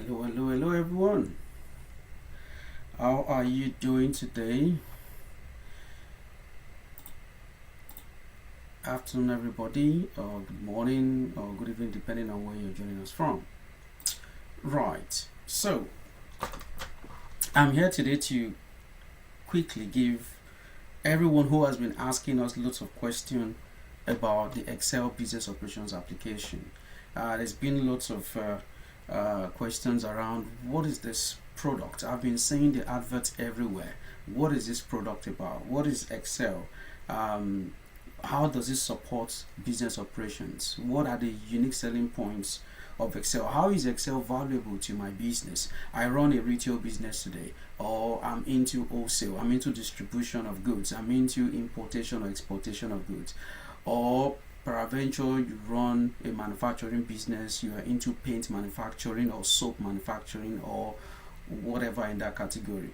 Hello, everyone. How are you doing today? Afternoon, everybody, or good morning, or good evening, depending on where you're joining us from. Right, so I'm here today to quickly give everyone who has been asking us lots of questions about the Excel business operations application. There's been lots of questions around what is this product. I've been seeing the adverts everywhere. What is this product about? What is Excel? How does it support business operations? What are the unique selling points of Excel? How is Excel valuable to my business? I run a retail business today, or I'm into wholesale, I'm into distribution of goods, I'm into importation or exportation of goods, or peradventure you run a manufacturing business, you are into paint manufacturing or soap manufacturing or whatever in that category.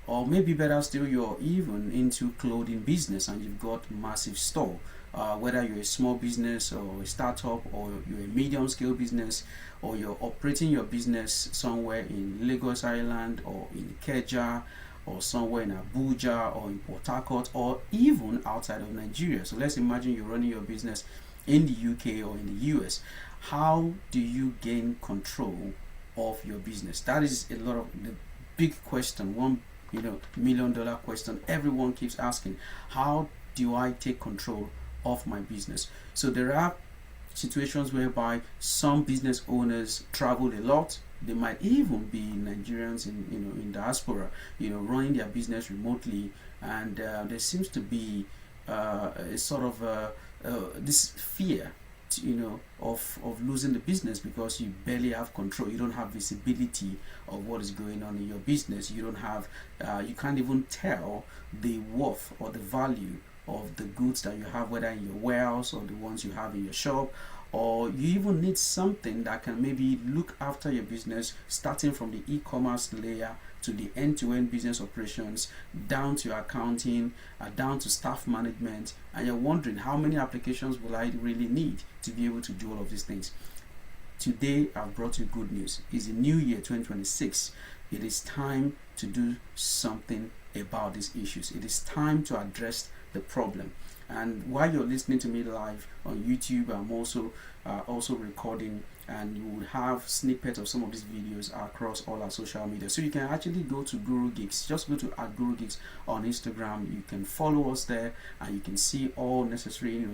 Or maybe better still, you're even into clothing business and you've got massive store. Whether you're a small business or a startup, or you're a medium scale business, or you're operating your business somewhere in Lagos Island or in Keja or somewhere in Abuja or in Port Harcourt or even outside of Nigeria. So let's imagine you're running your business in the UK or in the US. How do you gain control of your business? That is a lot of the big question, one $1 million question everyone keeps asking. How do I take control of my business? So there are situations whereby some business owners travel a lot. They might even be Nigerians in diaspora, running their business remotely, and there seems to be a sort of this fear of losing the business because you barely have control. You don't have visibility of what is going on in your business. You don't have you can't even tell the worth or the value of the goods that you have, whether in your warehouse or the ones you have in your shop. Or you even need something that can maybe look after your business, starting from the e-commerce layer to the end-to-end business operations, down to accounting, down to staff management, and you're wondering how many applications will I really need to be able to do all of these things. Today I've brought you good news. It's a new year, 2026. It is time to do something about these issues. It is time to address the problem. And while you're listening to me live on YouTube, I'm also recording, and you will have snippets of some of these videos across all our social media. So you can actually go to Gurugeeks. Just go to @Gurugeeks on Instagram. You can follow us there, and you can see all necessary,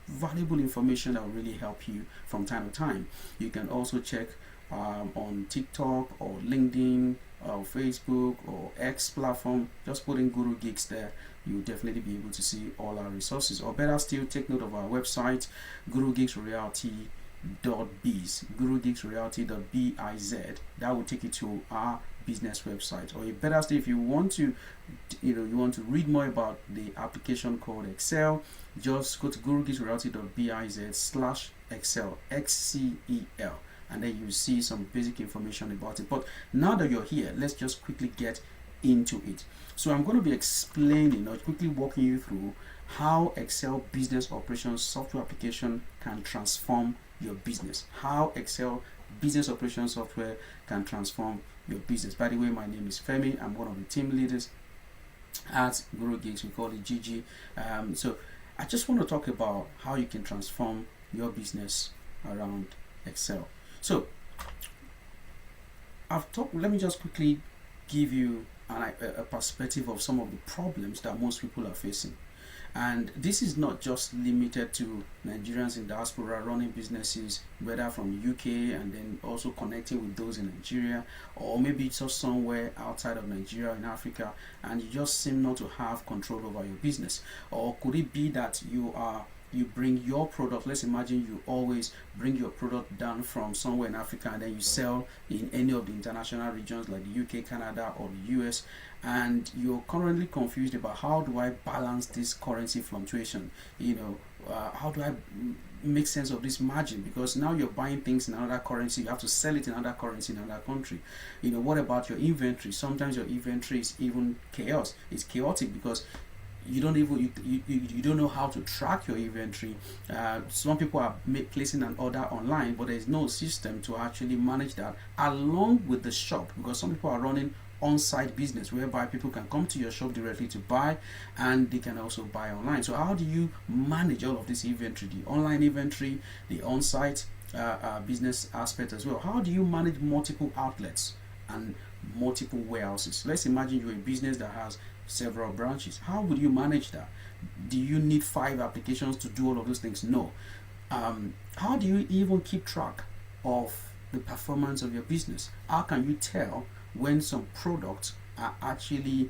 valuable information that will really help you from time to time. You can also check on TikTok or LinkedIn or Facebook or X platform. Just put in Gurugeeks there. You'll definitely be able to see all our resources. Or better still, take note of our website, gurugeeksreality.biz, gurugeeksreality.biz. That will take you to our business website. Or better still, if you want to read more about the application called Excel, just go to gurugeeksreality.biz/Excel, XCEL, and then you see some basic information about it. But now that you're here, let's just quickly get into it. So I'm going to be explaining or quickly walking you through how Excel business operations software application can transform your business. How Excel business operations software can transform your business. By the way, my name is Femi. I'm one of the team leaders at Gurugeeks. We call it GG. So I just want to talk about how you can transform your business around Excel. So let me just quickly give you a perspective of some of the problems that most people are facing. And this is not just limited to Nigerians in diaspora running businesses, whether from UK and then also connecting with those in Nigeria, or maybe just somewhere outside of Nigeria in Africa, and you just seem not to have control over your business. Or could it be that you bring your product, let's imagine you always bring your product down from somewhere in Africa and then you sell in any of the international regions like the UK, Canada, or the US, and you're currently confused about how do I balance this currency fluctuation? How do I make sense of this margin? Because now you're buying things in another currency, you have to sell it in another currency in another country. What about your inventory? Sometimes your inventory is even chaos. It's chaotic because you don't even you don't know how to track your inventory. Some people are placing an order online, but there's no system to actually manage that along with the shop, because some people are running on-site business whereby people can come to your shop directly to buy, and they can also buy online. So how do you manage all of this inventory, the online inventory, the on-site business aspect as well? How do you manage multiple outlets and multiple warehouses? Let's imagine you're a business that has several branches. How would you manage that? Do you need 5 applications to do all of those things? No. How do you even keep track of the performance of your business? How can you tell when some products are actually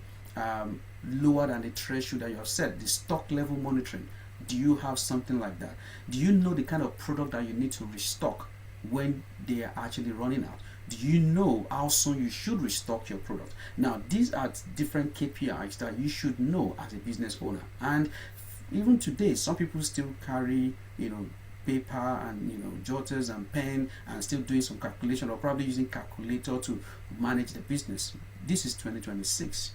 lower than the threshold that you have set? The stock level monitoring, do you have something like that? Do you know the kind of product that you need to restock when they are actually running out? Do you know how soon you should restock your product? Now, these are different KPIs that you should know as a business owner. And even today, some people still carry, paper and jotters and pen, and still doing some calculation, or probably using calculator to manage the business. This is 2026.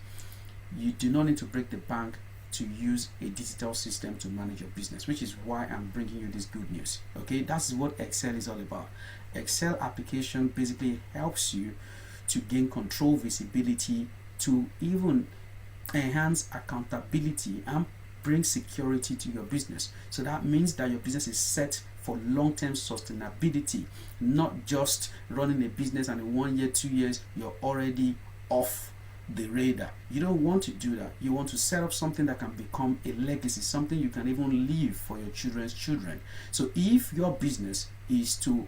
You do not need to break the bank to use a digital system to manage your business, which is why I'm bringing you this good news. Okay, that's what Excel is all about. Excel application basically helps you to gain control, visibility, to even enhance accountability and bring security to your business. So that means that your business is set for long-term sustainability, not just running a business and in 1 year, 2 years you're already off the radar. You don't want to do that. You want to set up something that can become a legacy, something you can even leave for your children's children. So if your business is to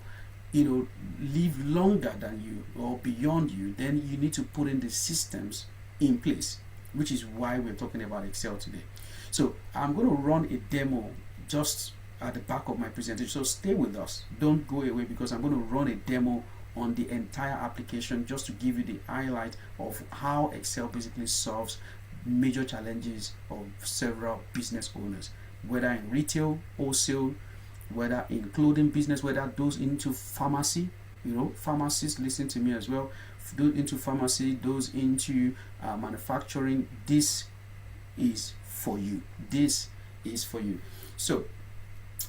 live longer than you or beyond you, then you need to put in the systems in place, which is why we're talking about Excel today. So I'm going to run a demo just at the back of my presentation, so stay with us, don't go away, because I'm going to run a demo on the entire application just to give you the highlight of how Excel basically solves major challenges of several business owners, whether in retail, wholesale, whether in clothing business, whether those into pharmacy, pharmacists listen to me as well, those into pharmacy, those into manufacturing. This is for you. This is for you. So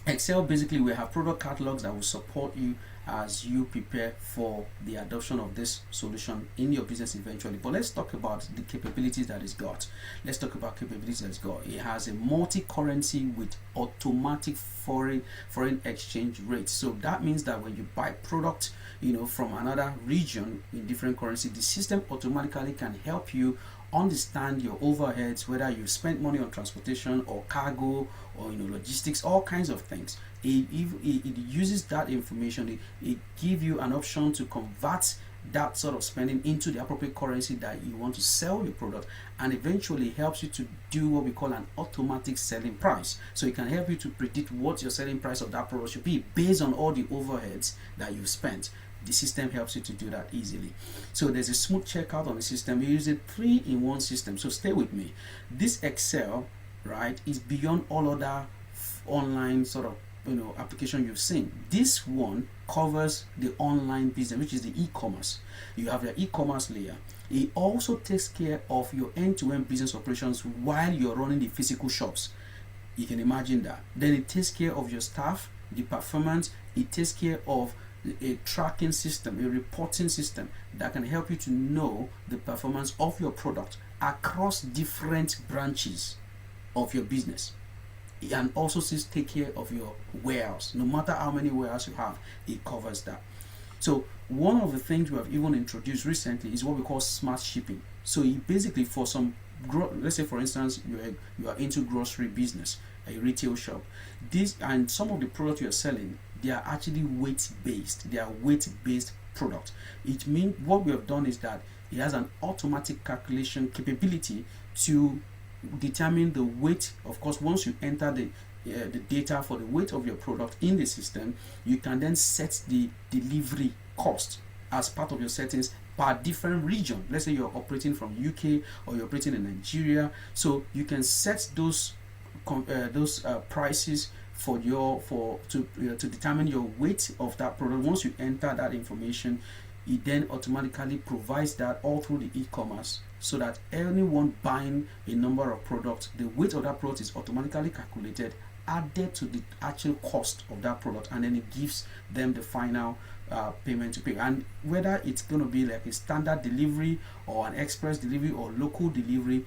Excel basically will have product catalogs that will support you as you prepare for the adoption of this solution in your business eventually. But let's talk about the capabilities that it's got. Let's talk about capabilities that it's got. It has a multi-currency with automatic foreign exchange rates. So that means that when you buy product, from another region in different currency, the system automatically can help you understand your overheads, whether you spent money on transportation or cargo or logistics, all kinds of things. It uses that information. It gives you an option to convert that sort of spending into the appropriate currency that you want to sell your product, and eventually helps you to do what we call an automatic selling price. So it can help you to predict what your selling price of that product should be based on all the overheads that you spent. The system helps you to do that easily. So there's a smooth checkout on the system. You use a 3-in-1 system. So stay with me. This Excel, right, is beyond all other online sort of application you've seen. This one covers the online business, which is the e-commerce. You have your e-commerce layer. It also takes care of your end-to-end business operations while you're running the physical shops. You can imagine that. Then it takes care of your staff, the performance. It takes care of a tracking system, a reporting system that can help you to know the performance of your product across different branches of your business. And also take care of your warehouse. No matter how many warehouses you have, it covers that. So one of the things we have even introduced recently is what we call smart shipping. So it basically, for some, let's say for instance you are into grocery business, a retail shop, this and some of the products you are selling, they are actually weight based. They are weight based products. It means what we have done is that it has an automatic calculation capability to determine the weight. Of course, once you enter the data for the weight of your product in the system, you can then set the delivery cost as part of your settings per different region. Let's say you're operating from UK or you're operating in Nigeria, so you can set those prices to determine your weight of that product. Once you enter that information, it then automatically provides that all through the e-commerce, so that anyone buying a number of products, the weight of that product is automatically calculated, added to the actual cost of that product, and then it gives them the final payment to pay. And whether it's going to be like a standard delivery or an express delivery or local delivery,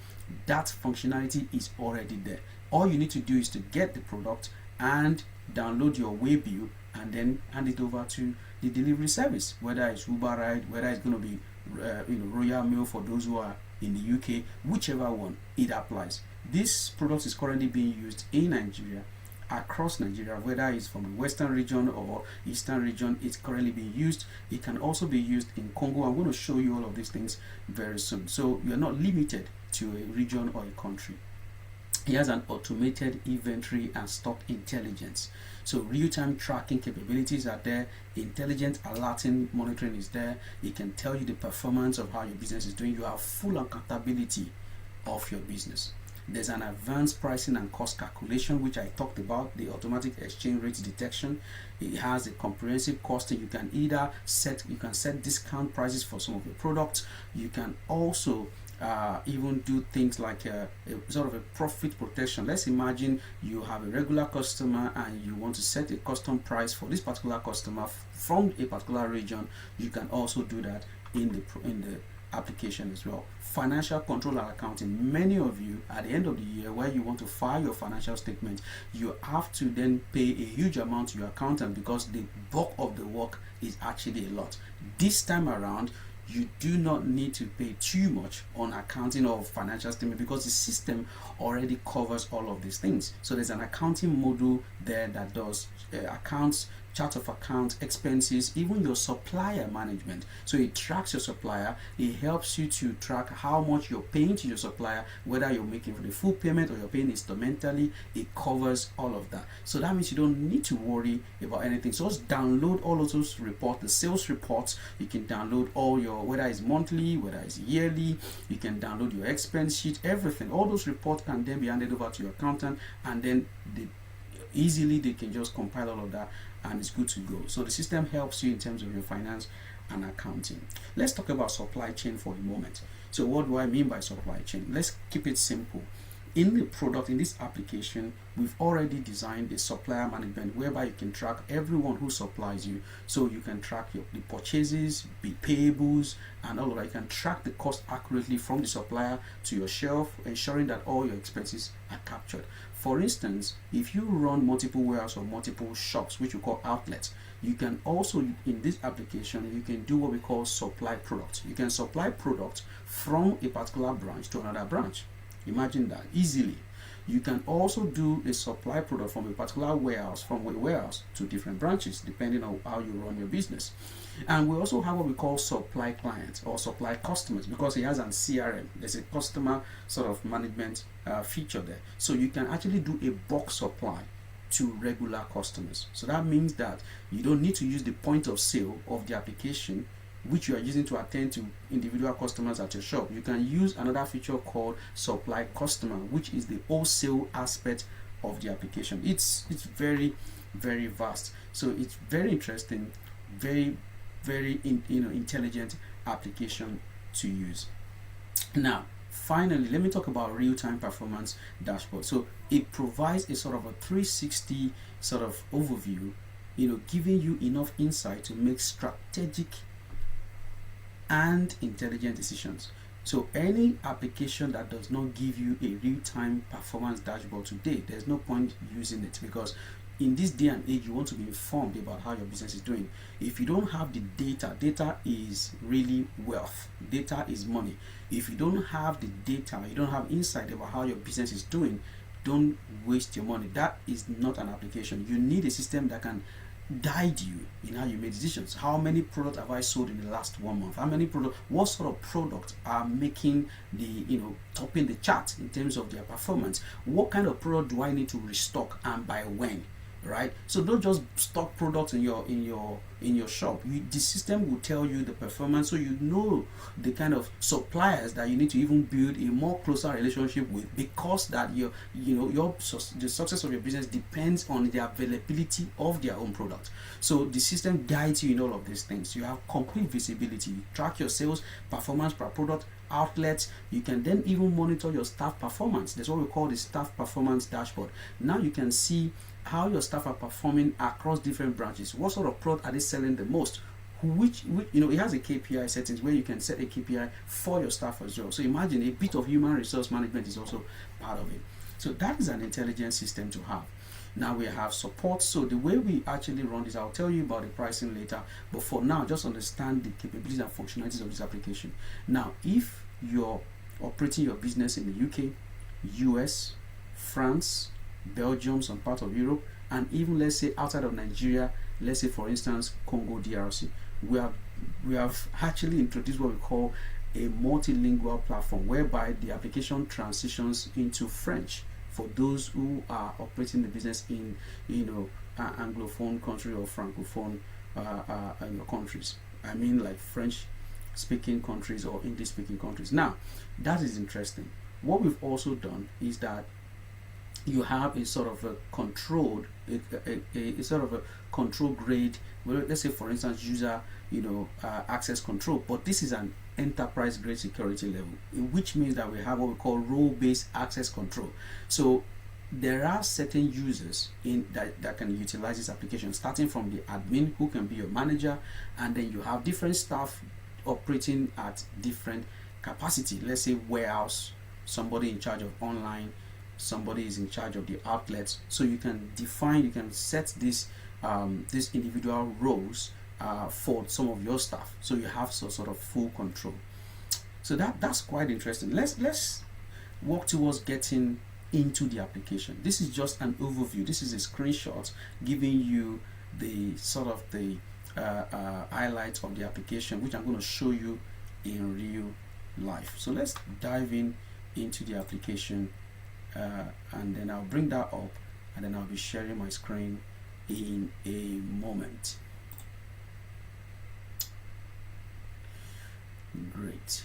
that functionality is already there. All you need to do is to get the product and download your way bill and then hand it over to the delivery service, whether it's Uber Ride, whether it's going to be Royal Mail for those who are in the UK, whichever one, it applies. This product is currently being used in Nigeria, across Nigeria, whether it's from the western region or eastern region. It's currently being used. It can also be used in Congo. I'm going to show you all of these things very soon. So you're not limited to a region or a country. It has an automated inventory and stock intelligence. So real-time tracking capabilities are there. Intelligent alerting monitoring is there. It can tell you the performance of how your business is doing. You have full accountability of your business. There's an advanced pricing and cost calculation, which I talked about, the automatic exchange rate detection. It has a comprehensive costing. You can either set discount prices for some of your products. You can also even do things like a sort of a profit protection. Let's imagine you have a regular customer and you want to set a custom price for this particular customer from a particular region. You can also do that in the application as well. Financial control and accounting. Many of you, at the end of the year, where you want to file your financial statement, you have to then pay a huge amount to your accountant because the bulk of the work is actually a lot. This time around, you do not need to pay too much on accounting of financial statement because the system already covers all of these things. So there's an accounting module there that does accounts, chart of accounts, expenses, even your supplier management. So it tracks your supplier. It helps you to track how much you're paying to your supplier, whether you're making for the full payment or you're paying instrumentally. It covers all of that. So that means you don't need to worry about anything. So just download all of those reports, the sales reports. You can download all your, whether it's monthly, whether it's yearly. You can download your expense sheet, everything. All those reports can then be handed over to your accountant, and then easily they can just compile all of that and it's good to go. So the system helps you in terms of your finance and accounting. Let's talk about supply chain for a moment. So what do I mean by supply chain? Let's keep it simple. In the product, in this application, we've already designed a supplier management whereby you can track everyone who supplies you. So you can track the purchases, the payables, and all of that. You can track the cost accurately from the supplier to your shelf, ensuring that all your expenses are captured. For instance, if you run multiple warehouses or multiple shops, which we call outlets, you can also, in this application, you can do what we call supply products. You can supply products from a particular branch to another branch. Imagine that easily. You can also do a supply product from a particular warehouse, from a warehouse to different branches, depending on how you run your business. And we also have what we call supply clients or supply customers, because it has an CRM. There's a customer sort of management feature there. So you can actually do a bulk supply to regular customers. So that means that you don't need to use the point of sale of the application which you are using to attend to individual customers at your shop. You can use another feature called supply customer, which is the wholesale aspect of the application. It's very, very vast. So it's very interesting, very intelligent application to use. Now, finally, let me talk about real-time performance dashboard. So it provides a sort of a 360 sort of overview, giving you enough insight to make strategic and intelligent decisions. So any application that does not give you a real-time performance dashboard today, there's no point using it, because in this day and age you want to be informed about how your business is doing. If you don't have the data is really wealth. Data is money. If you don't have the data, you don't have insight about how your business is doing, don't waste your money. That is not an application. You need a system that can guide you in how you make decisions. How many products have I sold in the last 1 month? How many products, what sort of products are making the, topping the chart in terms of their performance? What kind of product do I need to restock and by when? right? So don't just stock products in your shop. The system will tell you the performance, so you know the kind of suppliers that you need to even build a more closer relationship with, because that the success of your business depends on the availability of their own product. So the system guides you in all of these things. You have complete visibility. You track your sales performance per product, outlets. You can then even monitor your staff performance. That's what we call the staff performance dashboard. Now you can see how your staff are performing across different branches. What sort of product are they selling the most? Which it has a KPI settings where you can set a KPI for your staff as well. So imagine a bit of human resource management is also part of it. So that is an intelligent system to have. Now we have support. So the way we actually run this, I'll tell you about the pricing later, but for now just understand the capabilities and functionalities of this application. Now if you're operating your business in the UK, US, France, Belgium, some part of Europe, and even let's say outside of Nigeria, let's say for instance Congo DRC, we have actually introduced what we call a multilingual platform, whereby the application transitions into French for those who are operating the business in Anglophone country or Francophone countries. I mean like French speaking countries or English speaking countries. Now that is interesting. What we've also done is that you have a sort of a controlled a sort of a control grade, well, let's say for instance user access control, but this is an enterprise grade security level, which means that we have what we call role-based access control. So there are certain users that can utilize this application, starting from the admin, who can be your manager, and then you have different staff operating at different capacity. Let's say warehouse, somebody in charge of online, somebody is in charge of the outlets. So you can set these individual roles for some of your staff, so you have sort of full control. So that's quite interesting. Let's work towards getting into the application. This is just an overview. This is a screenshot giving you the sort of the highlights of the application, which I'm going to show you in real life. So let's dive into the application, and then I'll bring that up, and then I'll be sharing my screen in a moment. Great.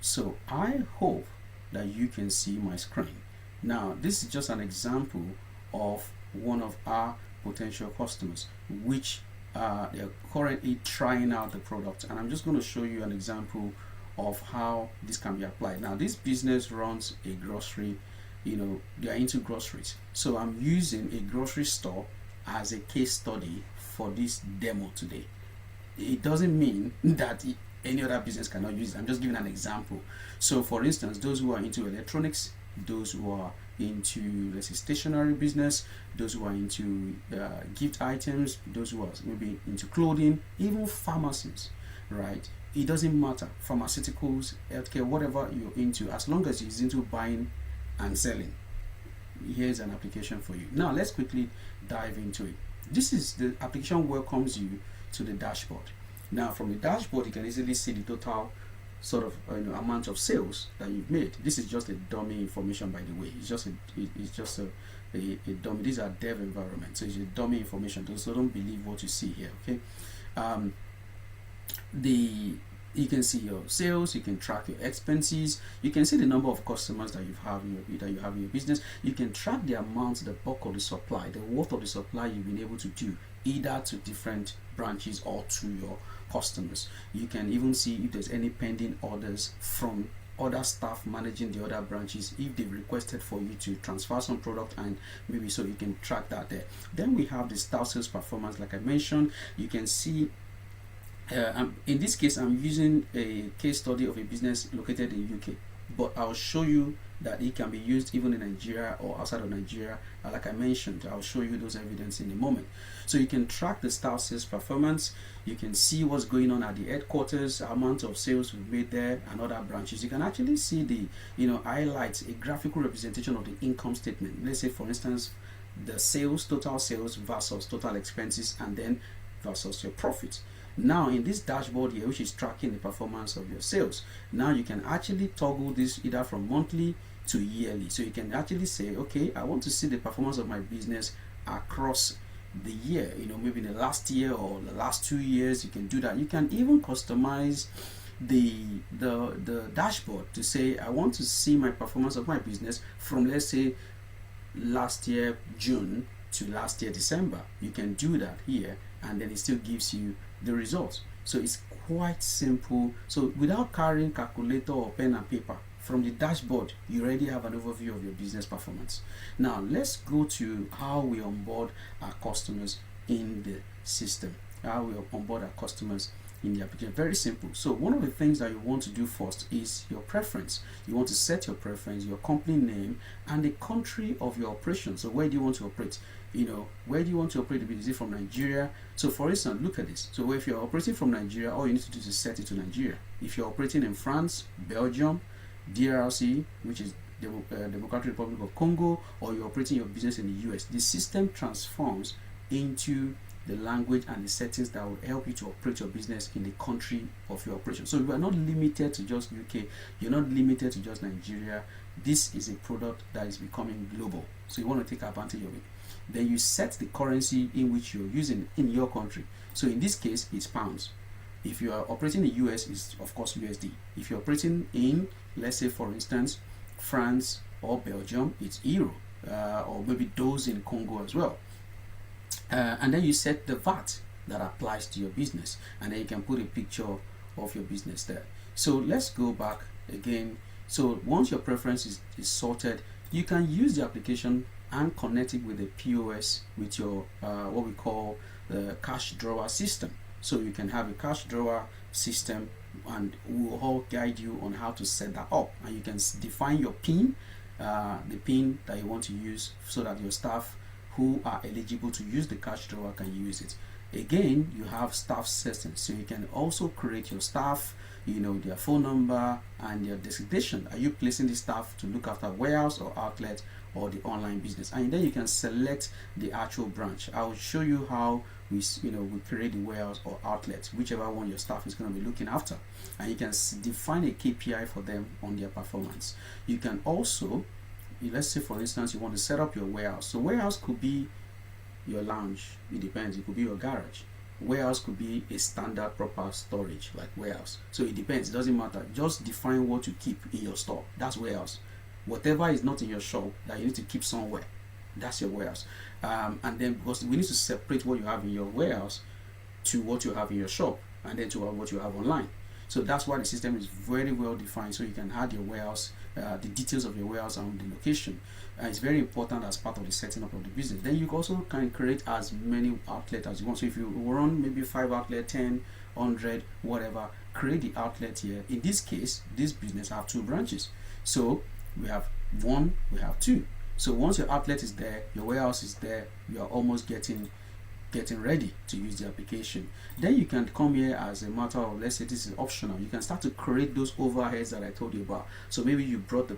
So I hope that you can see my screen. Now this is just an example of one of our potential customers, which they're currently trying out the product, and I'm just going to show you an example of how this can be applied. Now this business runs a grocery, they are into groceries, so I'm using a grocery store as a case study for this demo today. It doesn't mean that any other business cannot use it. I'm just giving an example. So for instance, those who are into electronics, those who are into, let's say, stationery business, those who are into gift items, those who are maybe into clothing, even pharmacies, right? It doesn't matter. Pharmaceuticals, healthcare, whatever you're into, as long as it's into buying and selling, here's an application for you. Now let's quickly dive into it. This is the application welcomes you to the dashboard. Now from the dashboard, you can easily see the total sort of amount of sales that you've made. This is just a dummy information, by the way. It's just a dummy. These are dev environment, so it's a dummy information. So don't believe what you see here. Okay. You can see your sales, you can track your expenses, you can see the number of customers that you have in your business. You can track the amount, the bulk of the supply, the worth of the supply you've been able to do, either to different branches or to your customers. You can even see if there's any pending orders from other staff managing the other branches, if they've requested for you to transfer some product, and maybe so you can track that there. Then we have the staff sales performance, like I mentioned. You can see in this case I'm using a case study of a business located in UK, but I'll show you that it can be used even in Nigeria or outside of Nigeria. Like I mentioned, I'll show you those evidence in a moment. So you can track the staff sales performance, you can see what's going on at the headquarters, amount of sales we've made there, and other branches. You can actually see the highlights, a graphical representation of the income statement. Let's say for instance the sales, total sales versus total expenses, and then versus your profit. Now in this dashboard here, which is tracking the performance of your sales, now you can actually toggle this either from monthly, to yearly. So you can actually say, okay, I want to see the performance of my business across the year, maybe in the last year or the last 2 years. You can do that. You can even customize the dashboard to say, I want to see my performance of my business from, let's say, last year June to last year December. You can do that here, and then it still gives you the results. So it's quite simple. So without carrying calculator or pen and paper, from the dashboard you already have an overview of your business performance. Now let's go to how we onboard our customers in the system. How we onboard our customers in the application. Very simple. So one of the things that you want to do first is your preference. You want to set your preference, your company name, and the country of your operation. So where do you want to operate? Where do you want to operate? Is it from Nigeria? So for instance, look at this. So if you're operating from Nigeria, all you need to do is set it to Nigeria. If you're operating in France, Belgium, DRC, which is the Democratic Republic of Congo, or you're operating your business in the US, the system transforms into the language and the settings that will help you to operate your business in the country of your operation. So you are not limited to just UK, you're not limited to just Nigeria. This is a product that is becoming global, so you want to take advantage of it. Then you set the currency in which you're using in your country. So in this case, it's pounds. If you are operating in the US, it's of course USD. If you're operating in, let's say for instance, France or Belgium, it's euro, or maybe those in Congo as well. And then you set the VAT that applies to your business, and then you can put a picture of your business there. So let's go back again. So once your preference is sorted, you can use the application and connect it with the POS with your what we call the cash drawer system. So you can have a cash drawer system, and we will all guide you on how to set that up. And you can define your PIN, the PIN that you want to use, so that your staff who are eligible to use the cash drawer can use it. Again, you have staff settings, so you can also create your staff, their phone number and their designation. Are you placing the staff to look after warehouse or outlet or the online business? And then you can select the actual branch. I will show you how we create the warehouse or outlet, whichever one your staff is going to be looking after, and you can define a KPI for them on their performance. You can also, let's say for instance, you want to set up your warehouse. So warehouse could be your lounge, it depends. It could be your garage. Warehouse could be a standard proper storage like warehouse. So it depends, it doesn't matter. Just define what you keep in your store. That's warehouse. Whatever is not in your shop that you need to keep somewhere, that's your warehouse. And then because we need to separate what you have in your warehouse to what you have in your shop, and then to what you have online. So that's why the system is very well defined, so you can add your warehouse, the details of your warehouse and the location. It's very important as part of the setting up of the business. Then you also can create as many outlets as you want. So if you run maybe 5 outlets, 10, 100, whatever, create the outlet here. In this case, this business have 2 branches. So we have 1, we have 2. So once your outlet is there, your warehouse is there, you are almost getting ready to use the application. Then you can come here as a matter of, let's say this is optional, you can start to create those overheads that I told you about. So maybe you bought the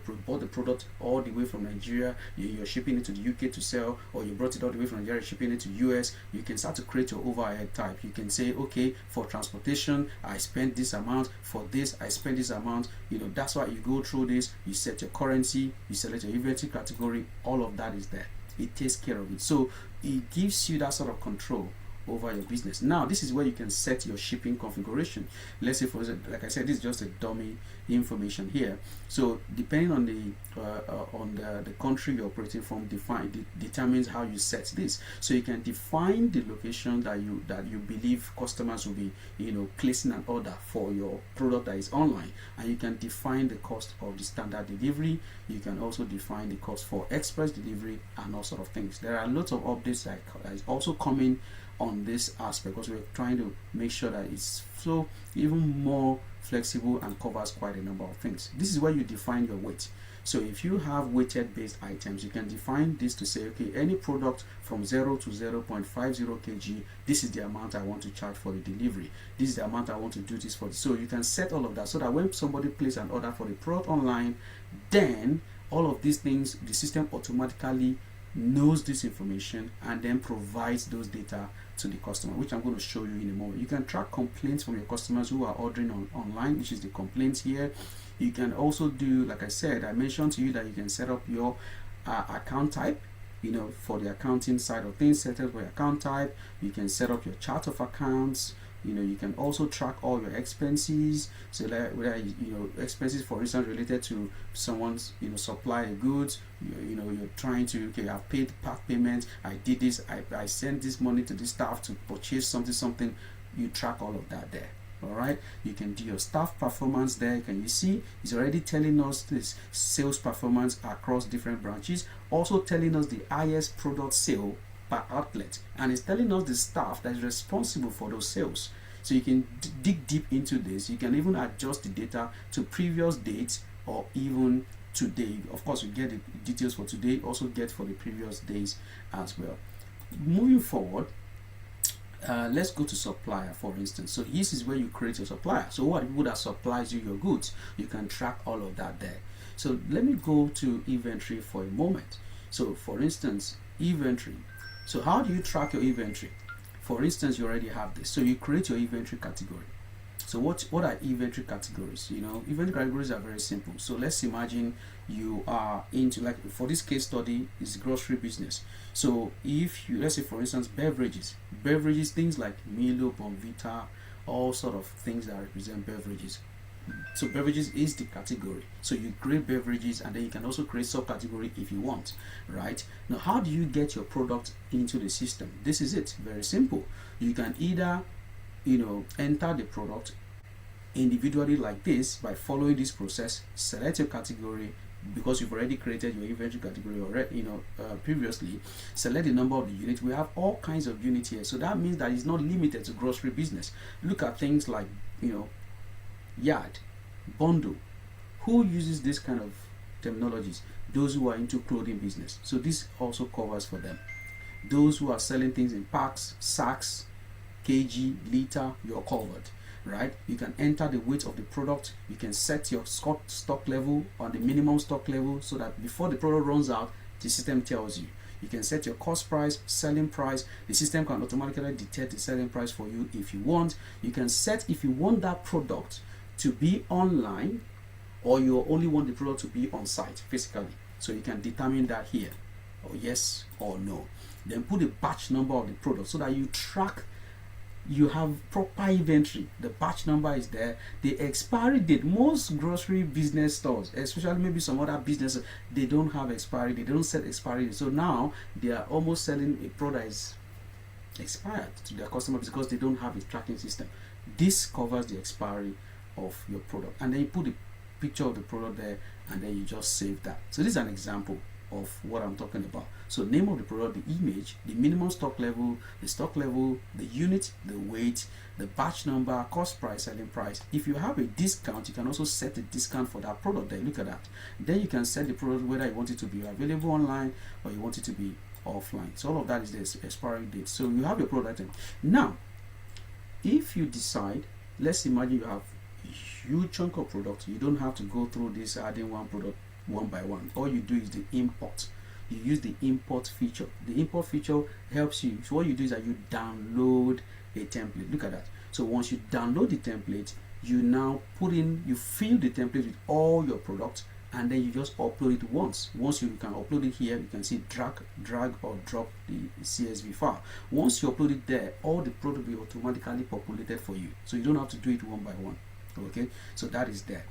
product all the way from Nigeria, you're shipping it to the UK to sell, or you brought it all the way from Nigeria, shipping it to US. You can start to create your overhead type. You can say, okay, for transportation I spend this amount, for this I spend this amount. That's why you go through this, you set your currency, you select your inventory category, all of that is there. It takes care of it. So it gives you that sort of control over your business. Now this is where you can set your shipping configuration. Let's say, for example, like I said, this is just a dummy information here. So depending on the country you're operating from, determines how you set this. So you can define the location that you believe customers will be placing an order for your product that is online, and you can define the cost of the standard delivery. You can also define the cost for express delivery and all sort of things. There are lots of updates that is also coming on this aspect, because we're trying to make sure that it's so even more flexible and covers quite a number of things. This is where you define your weight. So if you have weighted based items, you can define this to say, okay, any product from 0 to 0.50 kg, this is the amount I want to charge for the delivery. This is the amount I want to do this for. So you can set all of that, so that when somebody places an order for the product online, then all of these things, the system automatically knows this information and then provides those data to the customer, which I'm going to show you in a moment. You can track complaints from your customers who are ordering online, which is the complaints here. You can also do, like I said, I mentioned to you that you can set up your account type, for the accounting side of things. Set up your account type. You can set up your chart of accounts. You can also track all your expenses. So that whether expenses, for instance, related to someone's supply of goods, you're trying to, okay, I've paid part payment, I did this, I sent this money to this staff to purchase something. You track all of that there. All right, you can do your staff performance there. Can you see it's already telling us this sales performance across different branches, also telling us the highest product sale per outlet, and it's telling us the staff that is responsible for those sales. So you can dig deep into this. You can even adjust the data to previous dates or even today. Of course, you get the details for today, also get for the previous days as well. Moving forward, let's go to supplier, for instance. So this is where you create your supplier. So what people that supplies you your goods, you can track all of that there. So let me go to inventory for a moment. So for instance, inventory. So how do you track your inventory? For instance, you already have this. So you create your inventory category. So what are inventory categories? Inventory categories are very simple. So let's imagine you are into, like for this case study, is grocery business. So if you, let's say for instance, beverages, things like Milo, Bonvita, all sort of things that represent beverages. So beverages is the category. So you create beverages, and then you can also create subcategory if you want, right? Now, how do you get your product into the system? This is it. Very simple. You can either enter the product individually like this by following this process. Select your category, because you've already created your inventory category already, previously. Select the number of the unit. We have all kinds of units here, so that means that it's not limited to grocery business. Look at things like yard, bundle. Who uses this kind of terminologies? Those who are into clothing business. So this also covers for them. Those who are selling things in packs, sacks, kg, liter, you're covered, right? You can enter the weight of the product. You can set your stock level on the minimum stock level, so that before the product runs out, the system tells you. You can set your cost price, selling price. The system can automatically detect the selling price for you if you want. You can set if you want that product to be online, or you only want the product to be on site physically. So you can determine that here, or yes or no. Then put the batch number of the product, so that you track, you have proper inventory. The batch number is there. The expiry date, most grocery business stores, especially maybe some other businesses, they don't have expiry date. They don't set expiry date. So now they are almost selling a product that is expired to their customers because they don't have a tracking system. This covers the expiry of your product, and then you put the picture of the product there, and then you just save that. So this is an example of what I'm talking about. So name of the product, the image, the minimum stock level, the unit, the weight, the batch number, cost price, selling price. If you have a discount, you can also set a discount for that product there. Look at that. Then you can set the product whether you want it to be available online or you want it to be offline. So all of that is the expiry date. So you have your product item. Now, if you decide, let's imagine you have a huge chunk of product, you don't have to go through this adding one product one by one. All you do is the import. You use the import feature. The import feature helps you. So what you do is that you download a template. Look at that. So once you download the template, you now you fill the template with all your products, and then you just upload it once. Once you can upload it here, you can see drag or drop the CSV file. Once you upload it there, all the product will be automatically populated for you. So you don't have to do it one by one. Okay, so that is there.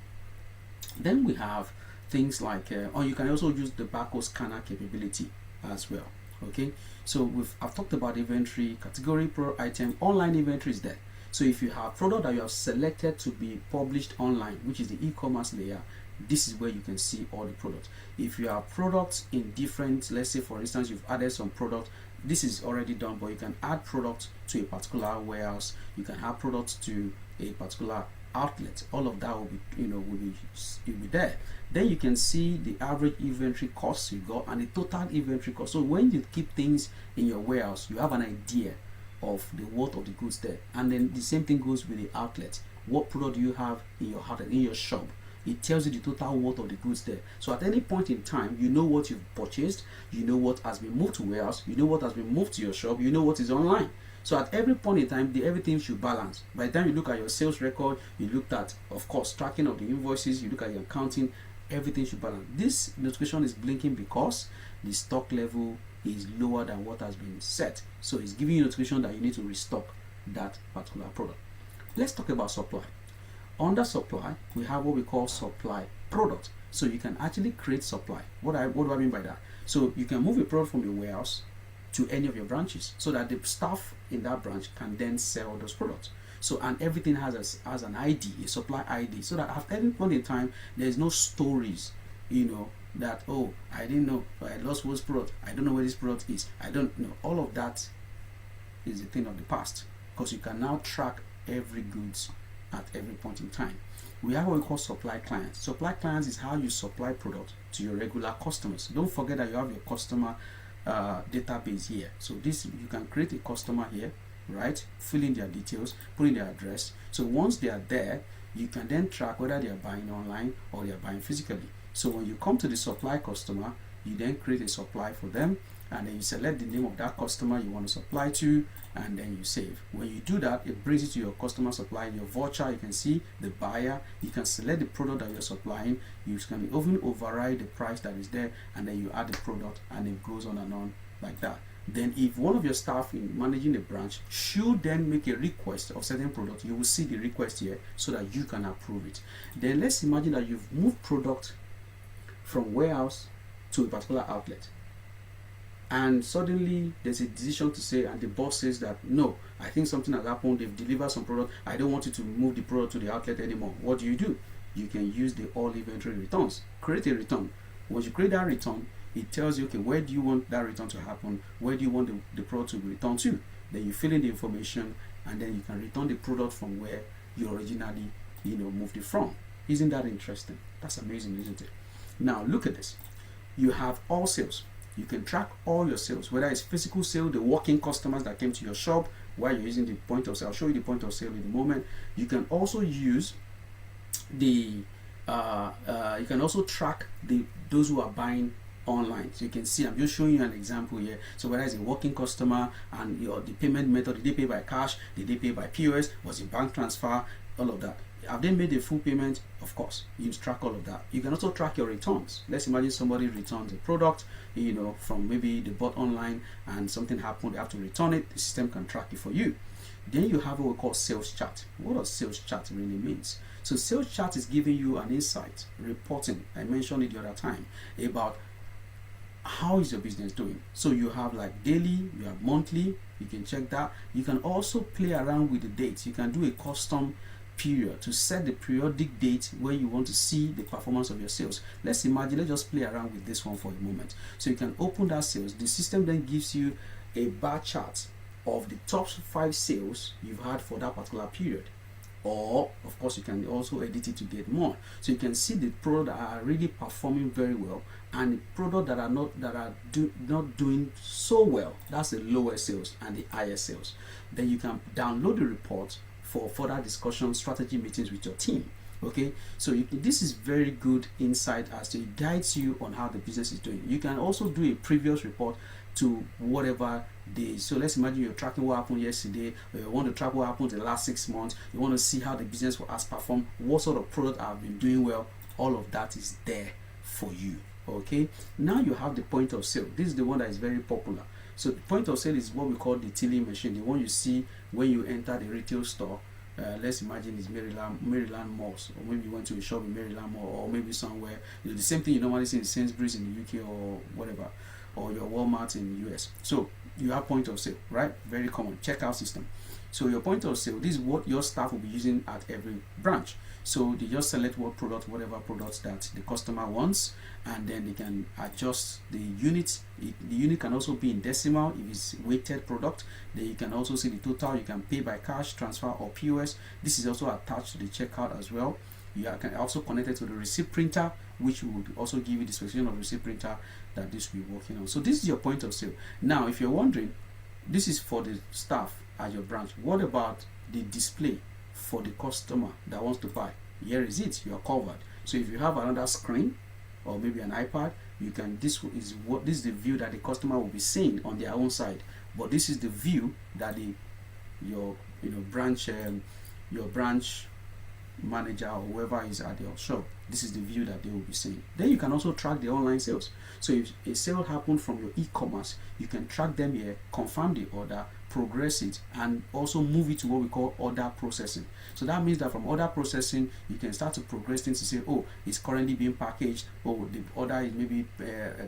Then we have things like, or you can also use the barcode scanner capability as well. Okay, so I've talked about inventory, category, product item, online inventory is there. So if you have product that you have selected to be published online, which is the e-commerce layer, this is where you can see all the products. If you have products in different, let's say for instance you've added some product, this is already done, but you can add products to a particular warehouse, you can add products to a particular outlet. All of that will be there. Then you can see the average inventory cost you got and the total inventory cost. So when you keep things in your warehouse, you have an idea of the worth of the goods there. And then the same thing goes with the outlet. What product do you have in your outlet, in your shop? it tells you the total worth of the goods there. So at any point in time, you know what you've purchased, you know what has been moved to warehouse, you know what has been moved to your shop, you know what is online. So at every point in time, everything should balance. By the time you look at your sales record, you looked at, of course, tracking of the invoices, you look at your accounting, everything should balance. This notification is blinking because the stock level is lower than what has been set. So it's giving you notification that you need to restock that particular product. Let's talk about supply. Under supply, we have what we call supply product. So you can actually create supply. What do I mean by that? So you can move a product from your warehouse to any of your branches so that the staff in that branch can then sell those products. So, and everything has an ID, a supply ID, so that at any point in time, there's no stories, that, oh, I didn't know, I lost this product, I don't know where this product is, I don't know. All of that is a thing of the past, because you can now track every goods at every point in time. We have what we call supply clients. Supply clients is how you supply product to your regular customers. Don't forget that you have your customer database here. So this, you can create a customer here, right? Fill in their details, put in their address. So once they are there, you can then track whether they are buying online or they are buying physically. So when you come to the supply customer, you then create a supply for them, and then you select the name of that customer you want to supply to, and then you save. When you do that, it brings it to your customer supply. In your voucher, you can see the buyer, you can select the product that you're supplying, you can even override the price that is there, and then you add the product, and it goes on and on like that. Then if one of your staff in managing the branch should then make a request of certain product, you will see the request here so that you can approve it. Then let's imagine that you've moved product from warehouse to a particular outlet, and suddenly there's a decision to say, and the boss says that, no, I think something has happened, they've delivered some product, I don't want you to move the product to the outlet anymore. What do? You can use the all inventory returns. Create a return. Once you create that return, it tells you, okay, where do you want that return to happen? Where do you want the product to be returned to? Then you fill in the information, and then you can return the product from where you originally, moved it from. Isn't that interesting? That's amazing, isn't it? Now look at this. You have all sales. You can track all your sales, whether it's physical sale, the walk-in customers that came to your shop while you're using the point of sale. I'll show you the point of sale in a moment. You can also use you can also track those who are buying online. So you can see, I'm just showing you an example here. So whether it's a walk-in customer and the payment method, did they pay by cash, did they pay by POS, was it bank transfer, all of that. Have they made a full payment? Of course, you track all of that. You can also track your returns. Let's imagine somebody returns a product, from maybe they bought online and something happened, they have to return it. The system can track it for you. Then you have what we call sales chart. What does sales chart really means? So sales chart is giving you an insight, reporting. I mentioned it the other time about how is your business doing. So you have like daily, you have monthly, you can check that. You can also play around with the dates. You can do a custom period to set the periodic date where you want to see the performance of your sales. Let's just play around with this one for a moment. So you can open that sales. The system then gives you a bar chart of the top 5 sales you've had for that particular period. Or of course you can also edit it to get more. So you can see the products that are really performing very well, and the products that are not doing so well. That's the lower sales and the higher sales. Then you can download the report for further discussion, strategy meetings with your team. Okay, so this is very good insight as to it guides you on how the business is doing. You can also do a previous report to whatever day. So let's imagine you're tracking what happened yesterday, or you want to track what happened in the last 6 months. You want to see how the business has performed, what sort of product have been doing well. All of that is there for you. Okay, now you have the point of sale. This is the one that is very popular. So the point of sale is what we call the tilling machine, the one you see when you enter the retail store. Let's imagine it's Maryland malls, or maybe you went to a shop in Maryland mall, or maybe somewhere. The same thing you normally see in Sainsbury's in the UK or whatever, or your Walmart in the US. So you have point of sale, right? Very common checkout system. So your point of sale, this is what your staff will be using at every branch. So they just select whatever products that the customer wants, and then they can adjust the units. The unit can also be in decimal if it's weighted product. Then you can also see the total. You can pay by cash, transfer, or POS. This is also attached to the checkout as well. You can also connect it to the receipt printer, which would also give you the specification of the receipt printer that this will be working on. So this is your point of sale. Now, if you're wondering, this is for the staff at your branch. What about the display for the customer that wants to buy? Here is it. You are covered. So if you have another screen or maybe an iPad, you can, this is the view that the customer will be seeing on their own side, but this is the view that your branch manager or whoever is at your shop, this is the view that they will be seeing. Then you can also track the online sales. So if a sale happened from your e-commerce, you can track them here, confirm the order, progress it, and also move it to what we call order processing. So that means that from order processing, you can start to progress things to say, oh, it's currently being packaged, oh, the order is maybe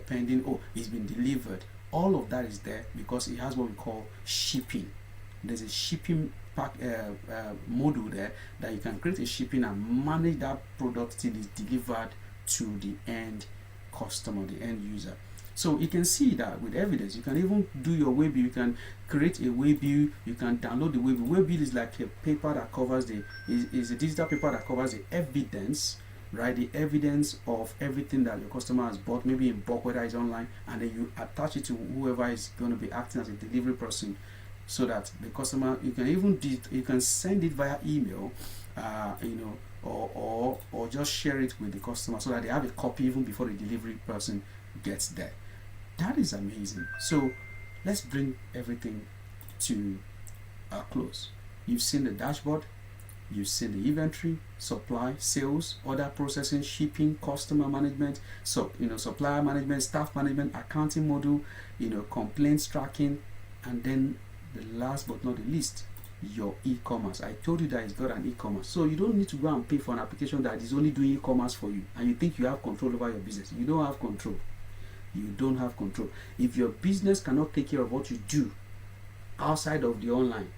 pending, oh, it's been delivered. All of that is there because it has what we call shipping. There's a shipping module there that you can create a shipping and manage that product till it's delivered to the end customer, the end user. So you can see that with evidence, you can even do your waybill. You can create a waybill. You can download the waybill. Waybill is like a paper that covers is a digital paper that covers the evidence, right? The evidence of everything that your customer has bought, maybe in bulk, whether it's online, and then you attach it to whoever is going to be acting as a delivery person, so that the customer, you can send it via email, or just share it with the customer so that they have a copy even before the delivery person gets there. That is amazing. So let's bring everything to a close. You've seen the dashboard, you've seen the inventory, supply, sales, order processing, shipping, customer management, supplier management, staff management, accounting module, complaints tracking, and then the last but not the least, your e-commerce. I told you that it's got an e-commerce, so you don't need to go and pay for an application that is only doing e-commerce for you, and you think you have control over your business. You don't have control. You don't have control. If your business cannot take care of what you do outside of the online,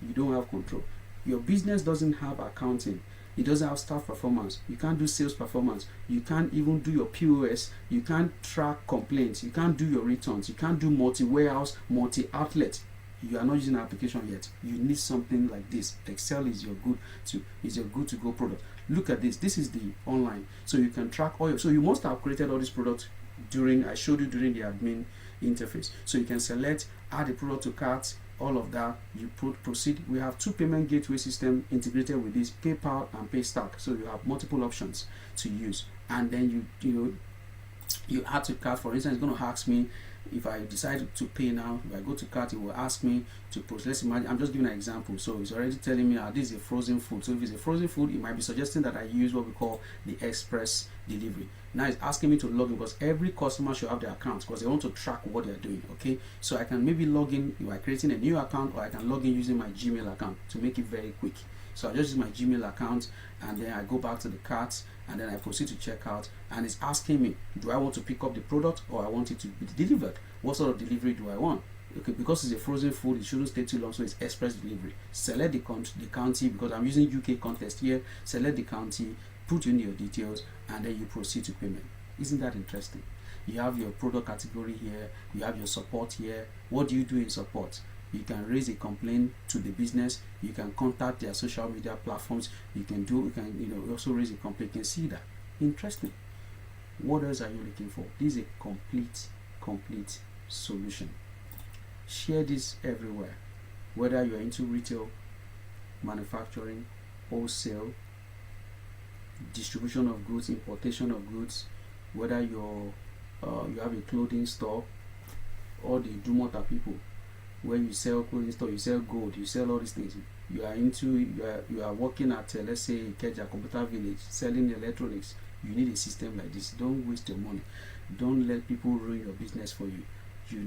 you don't have control. Your business doesn't have accounting, it doesn't have staff performance, you can't do sales performance, you can't even do your POS, you can't track complaints, you can't do your returns, you can't do multi-warehouse, multi-outlet. You are not using an application yet. You need something like this. Excel is your good to go product. Look at this. This is the online, so you can track all your. So you must have created all these products I showed you during the admin interface. So you can select, add the product to cart, all of that. You proceed. We have two payment gateway system integrated with this, PayPal and PayStack. So you have multiple options to use, and then you add to cart. For instance, it's going to ask me if I decide to pay now. If I go to cart, it will ask me to process. Let's imagine, I'm just giving an example. So it's already telling me this is a frozen food. So if it's a frozen food, it might be suggesting that I use what we call the express delivery. Now it's asking me to log in because every customer should have their accounts because they want to track what they're doing. Okay, so I can maybe log in by creating a new account, or I can log in using my Gmail account to make it very quick. So I just use my Gmail account, and then I go back to the cart, and then I proceed to check out, and it's asking me, do I want to pick up the product or I want it to be delivered? What sort of delivery do I want? Okay, because it's a frozen food, it shouldn't stay too long, so it's express delivery. Select the county, because I'm using UK context here. Select the county, put in your details, and then you proceed to payment. Isn't that interesting? You have your product category here, you have your support here. What do you do in support? You can raise a complaint to the business, you can contact their social media platforms, you can also raise a complaint. You can see that. Interesting. What else are you looking for? This is a complete solution. Share this everywhere, whether you're into retail, manufacturing, wholesale, distribution of goods, importation of goods, whether you have a clothing store, or the Dumota people, where you sell clothing store, you sell gold, you sell all these things. You are working at let's say Ikeja Computer Village selling electronics. You need a system like this. Don't waste your money. Don't let people ruin your business for you. You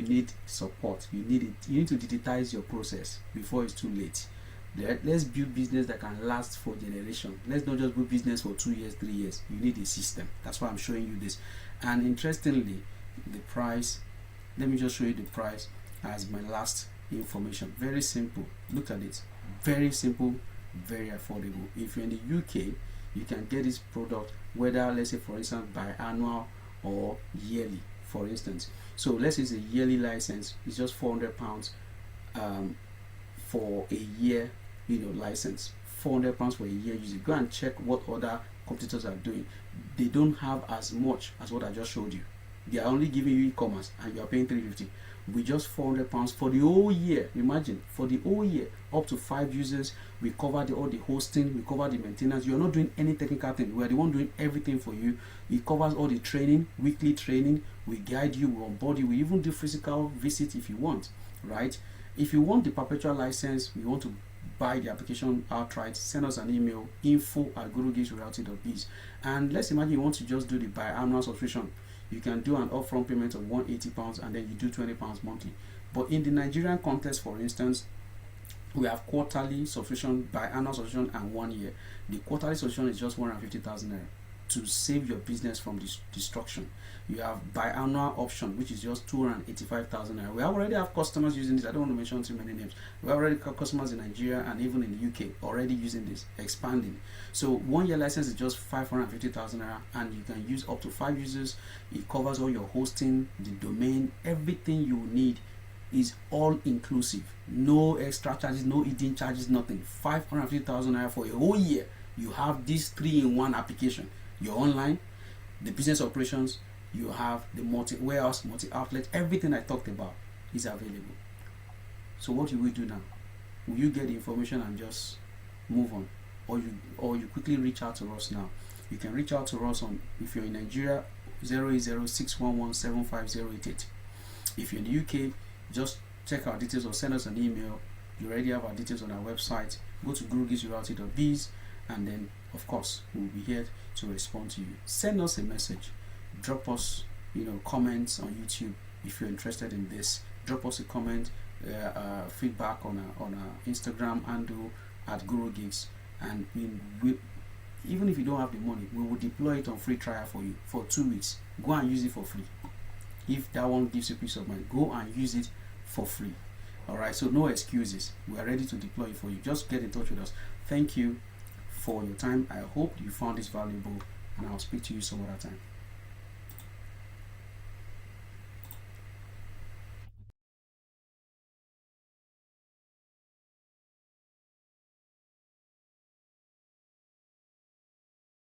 need support. You need to digitize your process before it's too late. Let's build business that can last for generations. Let's not just build business for 2 years, 3 years. You need a system. That's why I'm showing you this. And interestingly, the price, let me just show you the price as my last information. Very simple. Look at it. Very simple, very affordable. If you're in the UK, you can get this product, whether, let's say for instance, biannual or yearly, for instance. So let's say it's a yearly license. It's just £400 for a year, license. £400 for a year. You go and check what other competitors are doing. They don't have as much as what I just showed you. They are only giving you e-commerce and you are paying 350. With just 400 pounds for the whole year. Imagine, for the whole year, up to 5 users. We cover all the hosting, we cover the maintenance. You're not doing any technical thing. We're the one doing everything for you. It covers all the training, weekly training. We guide you, we onboard you. We even do physical visit if you want, right? If you want the perpetual license, we want to buy the application outright, send us an email, info@gurugeeksreality.biz. And let's imagine you want to just do the biannual subscription. You can do an upfront payment of 180 pounds and then you do 20 pounds monthly. But in the Nigerian context, for instance, we have quarterly subscription, biannual subscription, and 1 year. The quarterly subscription is just 150,000 naira to save your business from destruction. You have biannual option, which is just 285,000 naira. We already have customers using this. I don't want to mention too many names. We already have customers in Nigeria and even in the UK already using this, expanding. So 1 year license is just 550,000 naira, and you can use up to 5 users. It covers all your hosting, the domain, everything you need is all inclusive. No extra charges, no hidden charges, nothing. 550,000 naira for a whole year. You have this 3-in-1 application. Your online, the business operations, you have the multi-warehouse, multi-outlet, everything I talked about is available. So what will we do now? Will you get the information and just move on? Or you quickly reach out to us now? You can reach out to us on, if you're in Nigeria, 08061175088. If you're in the UK, just check our details or send us an email. You already have our details on our website. Go to gurugeeksreality.biz, and then of course we'll be here to respond to you. Send us a message, drop us comments on YouTube if you're interested in this. Drop us a comment, feedback on our Instagram handle @Gurugeeks, and we even if you don't have the money, we will deploy it on free trial for you for 2 weeks. Go and use it for free. If that one gives you peace of mind, go and use it for free. Alright, so no excuses. We are ready to deploy it for you. Just get in touch with us. Thank you for your time. I hope you found this valuable, and I'll speak to you some other time.